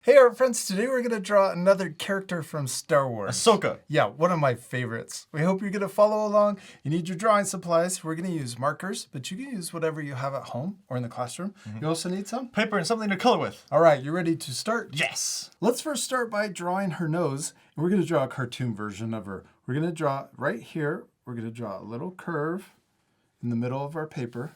Hey art friends, today we're going to draw another character from Star Wars. Ahsoka. Yeah, one of my favorites. We hope you're going to follow along. You need your drawing supplies. We're going to use markers, but you can use whatever you have at home or in the classroom. You also need some? Paper and something to color with. All right, you ready to start? Yes. Let's first start by drawing her nose. And we're going to draw a cartoon version of her. We're going to draw right here. We're going to draw a little curve in the middle of our paper.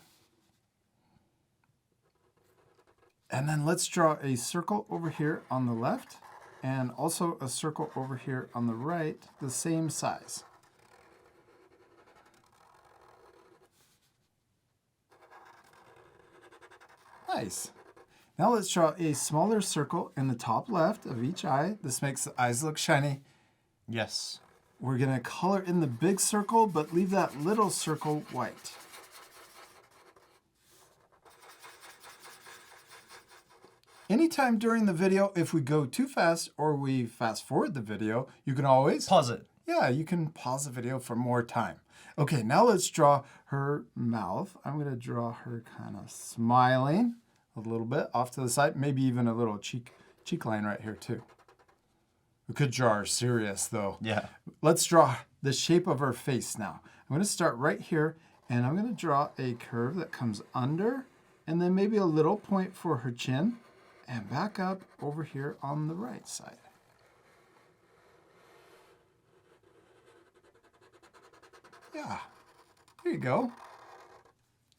And then let's draw a circle over here on the left and also a circle over here on the right, the same size. Nice. Now let's draw a smaller circle in the top left of each eye. This makes the eyes look shiny. Yes. We're going to color in the big circle, but leave that little circle white. Anytime during the video, if we go too fast or we fast forward the video, you can always pause it. Yeah, you can pause the video for more time. Okay, now let's draw her mouth. I'm going to draw her kind of smiling a little bit off to the side, maybe even a little cheek line right here too. We could draw her serious though. Yeah. Let's draw the shape of her face now. I'm going to start right here and I'm going to draw a curve that comes under and then maybe a little point for her chin. And back up over here on the right side. Yeah, there you go.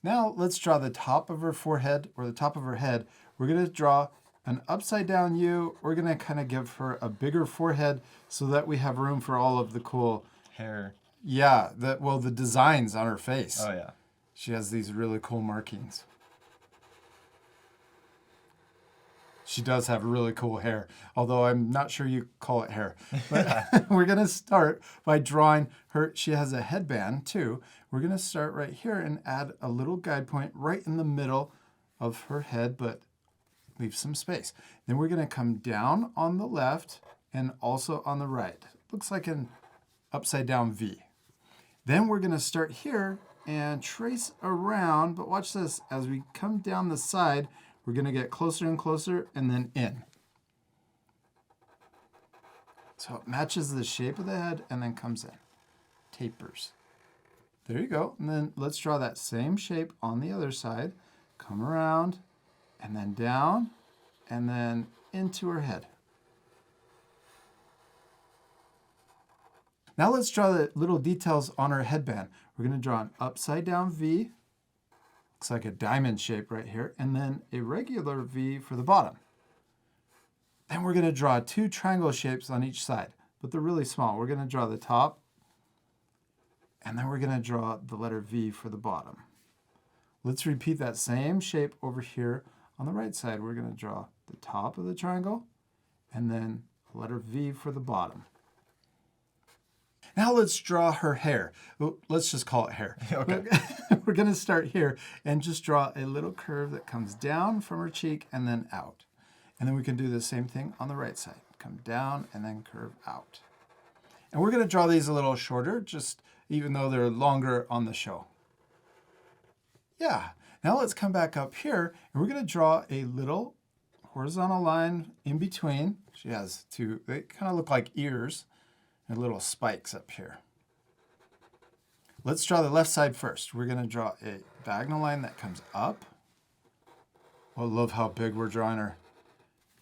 Now let's draw the top of her forehead or the top of her head. We're going to draw an upside down U. We're going to kind of give her a bigger forehead so that we have room for all of the cool hair. Yeah, the designs on her face. Oh yeah. She has these really cool markings. She does have really cool hair, although I'm not sure you call it hair. But we're going to start by drawing her. She has a headband too. We're going to start right here and add a little guide point right in the middle of her head, but leave some space. Then we're going to come down on the left and also on the right. Looks like an upside down V. Then we're going to start here and trace around, but watch this. As we come down the side, we're going to get closer and closer and then in. So it matches the shape of the head and then comes in. Tapers. There you go. And then let's draw that same shape on the other side. Come around and then down and then into her head. Now let's draw the little details on her headband. We're going to draw an upside down V. Looks like a diamond shape right here, and then a regular V for the bottom. Then we're going to draw two triangle shapes on each side, but they're really small. We're going to draw the top, and then we're going to draw the letter V for the bottom. Let's repeat that same shape over here on the right side. We're going to draw the top of the triangle, and then the letter V for the bottom. Now let's draw her hair. Let's just call it hair. Okay. We're going to start here and just draw a little curve that comes down from her cheek and then out. And then we can do the same thing on the right side. Come down and then curve out. And we're going to draw these a little shorter, just even though they're longer on the show. Yeah. Now let's come back up here and we're going to draw a little horizontal line in between. She has two, they kind of look like ears. And little spikes up here. Let's draw the left side first. We're going to draw a diagonal line that comes up. Oh, I love how big we're drawing her.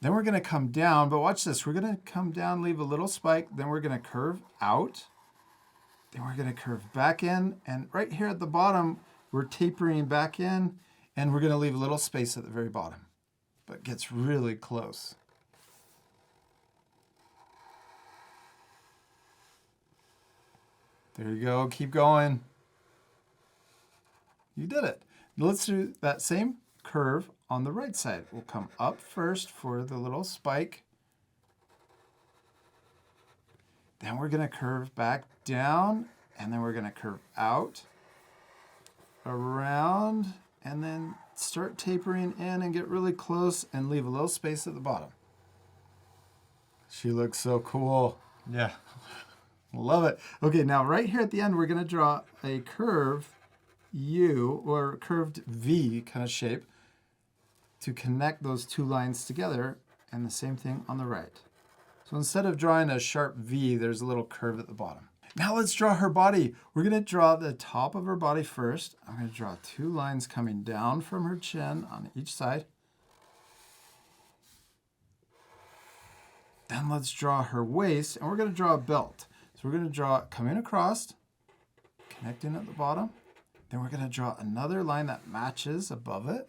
Then we're going to come down, but watch this. We're going to come down, leave a little spike. Then we're going to curve out. Then we're going to curve back in. And right here at the bottom, we're tapering back in. And we're going to leave a little space at the very bottom. But it gets really close. There you go. Keep going. You did it. Let's do that same curve on the right side. We'll come up first for the little spike. Then we're going to curve back down, and then we're going to curve out, around, and then start tapering in and get really close and leave a little space at the bottom. She looks so cool. Yeah. Love it. Okay, now right here at the end, we're going to draw a curve U or curved V kind of shape to connect those two lines together and the same thing on the right. So instead of drawing a sharp V, there's a little curve at the bottom. Now let's draw her body. We're going to draw the top of her body first. I'm going to draw 2 lines coming down from her chin on each side. Then let's draw her waist, and we're going to draw a belt. So we're going to draw it coming across, connecting at the bottom. Then we're going to draw another line that matches above it.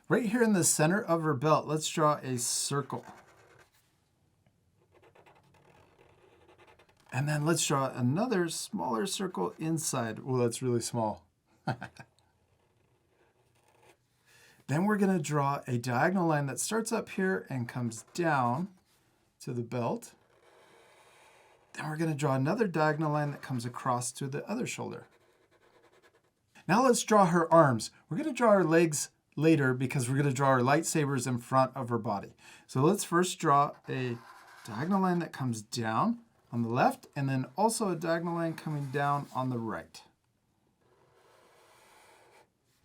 Right here in the center of her belt, let's draw a circle. And then let's draw another smaller circle inside. Oh, that's really small. Then we're going to draw a diagonal line that starts up here and comes down to the belt. Then we're going to draw another diagonal line that comes across to the other shoulder. Now let's draw her arms. We're going to draw her legs later because we're going to draw her lightsabers in front of her body. So let's first draw a diagonal line that comes down on the left, and then also a diagonal line coming down on the right.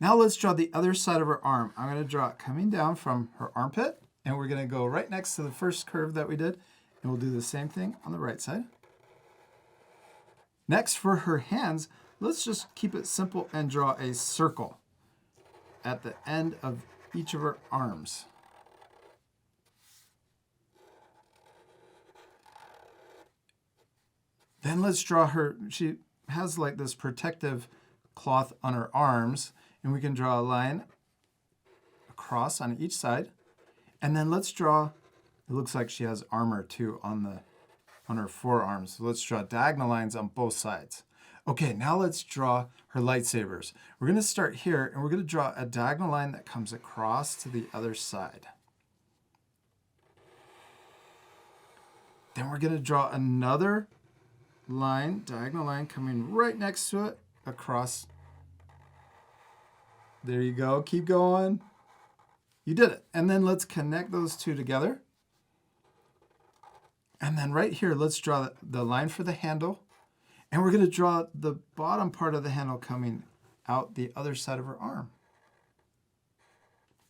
Now let's draw the other side of her arm. I'm going to draw it coming down from her armpit, and we're going to go right next to the first curve that we did, and we'll do the same thing on the right side. Next, for her hands, let's just keep it simple and draw a circle at the end of each of her arms. Then let's draw her, she has like this protective cloth on her arms, and we can draw a line across on each side. And then let's draw, it looks like she has armor too on her forearms. So let's draw diagonal lines on both sides. Okay, now let's draw her lightsabers. We're going to start here, and we're going to draw a diagonal line that comes across to the other side. Then we're going to draw another line, diagonal line coming right next to it across. There you go. Keep going. You did it. And then let's connect those two together. And then right here, let's draw the line for the handle. And we're going to draw the bottom part of the handle coming out the other side of her arm.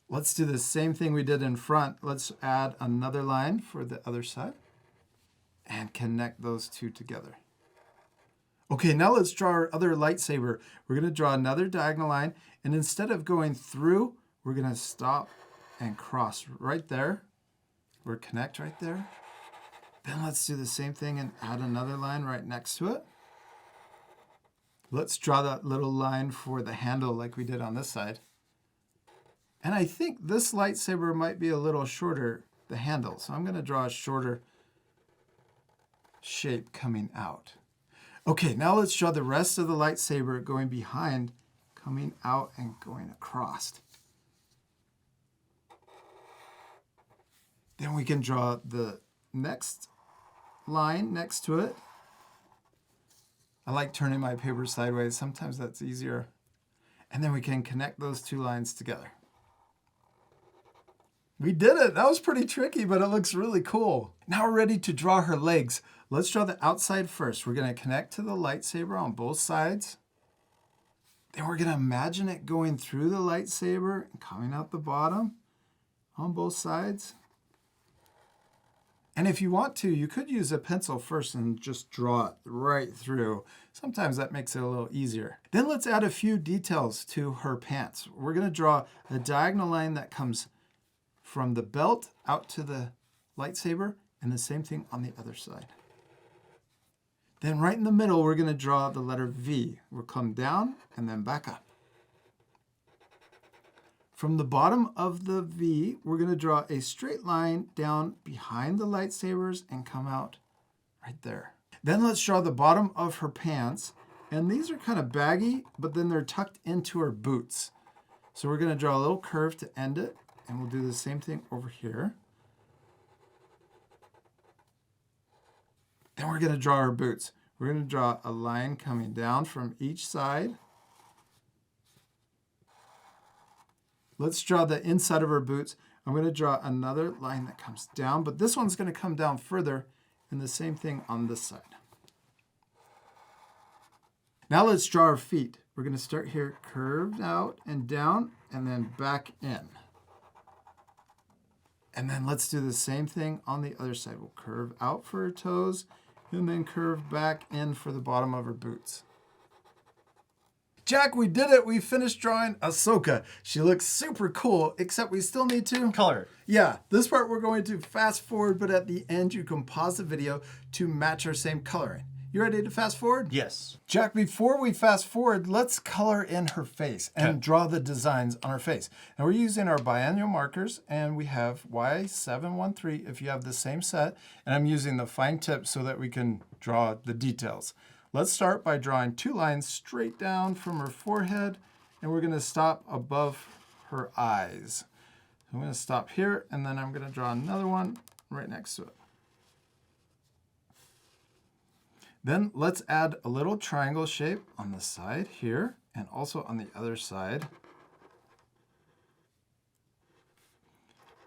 Let's do the same thing we did in front. Let's add another line for the other side and connect those two together. Okay, now let's draw our other lightsaber. We're going to draw another diagonal line, and instead of going through, we're going to stop and cross right there. We'll connect right there. Then let's do the same thing and add another line right next to it. Let's draw that little line for the handle like we did on this side. And I think this lightsaber might be a little shorter, the handle. So I'm going to draw a shorter shape coming out. Okay, now let's draw the rest of the lightsaber going behind, coming out and going across. Then we can draw the next line next to it. I like turning my paper sideways. Sometimes that's easier. And then we can connect those two lines together. We did it. That was pretty tricky, but it looks really cool. Now we're ready to draw her legs. Let's draw the outside first. We're going to connect to the lightsaber on both sides. Then we're going to imagine it going through the lightsaber and coming out the bottom on both sides. And if you want to, you could use a pencil first and just draw it right through. Sometimes that makes it a little easier. Then let's add a few details to her pants. We're going to draw a diagonal line that comes from the belt out to the lightsaber, and the same thing on the other side. Then right in the middle, we're going to draw the letter V. We'll come down and then back up. From the bottom of the V, we're going to draw a straight line down behind the lightsabers and come out right there. Then let's draw the bottom of her pants. And these are kind of baggy, but then they're tucked into her boots. So we're going to draw a little curve to end it. And we'll do the same thing over here. Then we're going to draw our boots. We're going to draw a line coming down from each side. Let's draw the inside of our boots. I'm going to draw another line that comes down, but this one's going to come down further, and the same thing on this side. Now let's draw our feet. We're going to start here curved out and down, and then back in. And then let's do the same thing on the other side. We'll curve out for her toes and then curve back in for the bottom of her boots. Jack, we did it. We finished drawing Ahsoka. She looks super cool, except we still need to Color it. Yeah, this part we're going to fast forward, but at the end you can pause the video to match our same coloring. You ready to fast forward? Yes. Jack, before we fast forward, let's color in her face and draw the designs on her face. And we're using our Bianyo markers, and we have Y713 if you have the same set. And I'm using the fine tip so that we can draw the details. Let's start by drawing 2 lines straight down from her forehead, and we're going to stop above her eyes. I'm going to stop here, and then I'm going to draw another one right next to it. Then let's add a little triangle shape on the side here and also on the other side.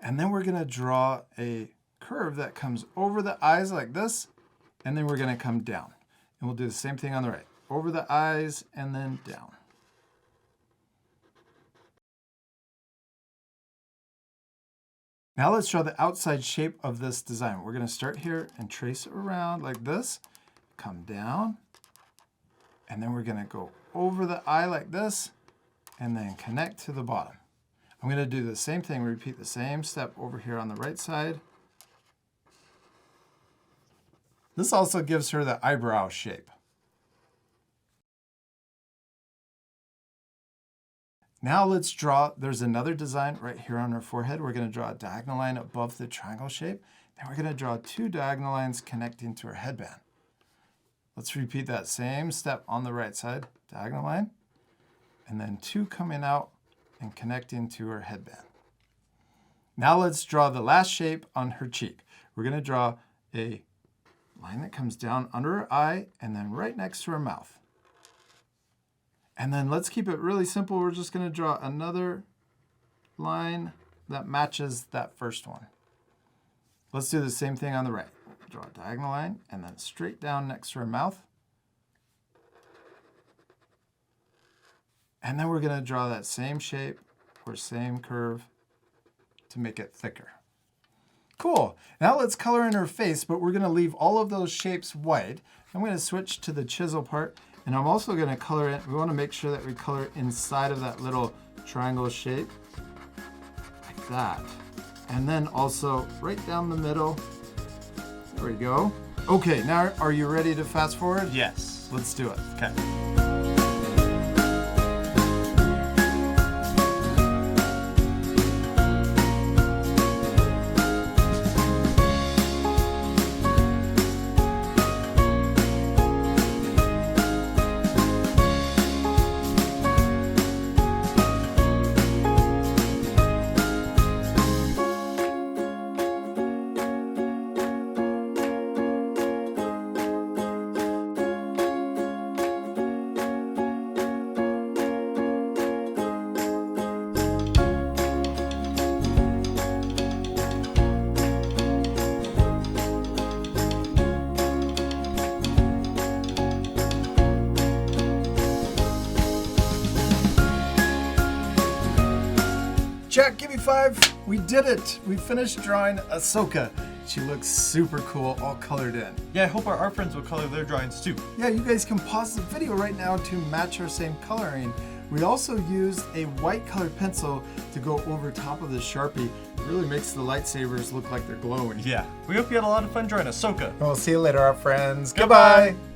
And then we're going to draw a curve that comes over the eyes like this, and then we're going to come down. And we'll do the same thing on the right. Over the eyes and then down. Now let's draw the outside shape of this design. We're going to start here and trace it around like this. Come down, and then we're going to go over the eye like this, and then connect to the bottom. I'm going to do the same thing, repeat the same step over here on the right side. This also gives her the eyebrow shape. Now let's draw, there's another design right here on her forehead. We're going to draw a diagonal line above the triangle shape. Then we're going to draw 2 diagonal lines connecting to her headband. Let's repeat that same step on the right side, diagonal line, and then 2 coming out and connecting to her headband. Now let's draw the last shape on her cheek. We're going to draw a line that comes down under her eye and then right next to her mouth. And then let's keep it really simple. We're just going to draw another line that matches that first one. Let's do the same thing on the right. Draw a diagonal line and then straight down next to her mouth. And then we're going to draw that same shape or same curve to make it thicker. Cool. Now let's color in her face, but we're going to leave all of those shapes white. I'm going to switch to the chisel part, and I'm also going to color in. We want to make sure that we color inside of that little triangle shape like that. And then also right down the middle. There we go. Okay, now are you ready to fast forward? Yes. Let's do it. Okay. Jack, give me 5. We did it. We finished drawing Ahsoka. She looks super cool, all colored in. Yeah, I hope our art friends will color their drawings too. Yeah, you guys can pause the video right now to match our same coloring. We also used a white colored pencil to go over top of the Sharpie. It really makes the lightsabers look like they're glowing. Yeah. We hope you had a lot of fun drawing Ahsoka. We'll see you later, our friends. Goodbye. Goodbye.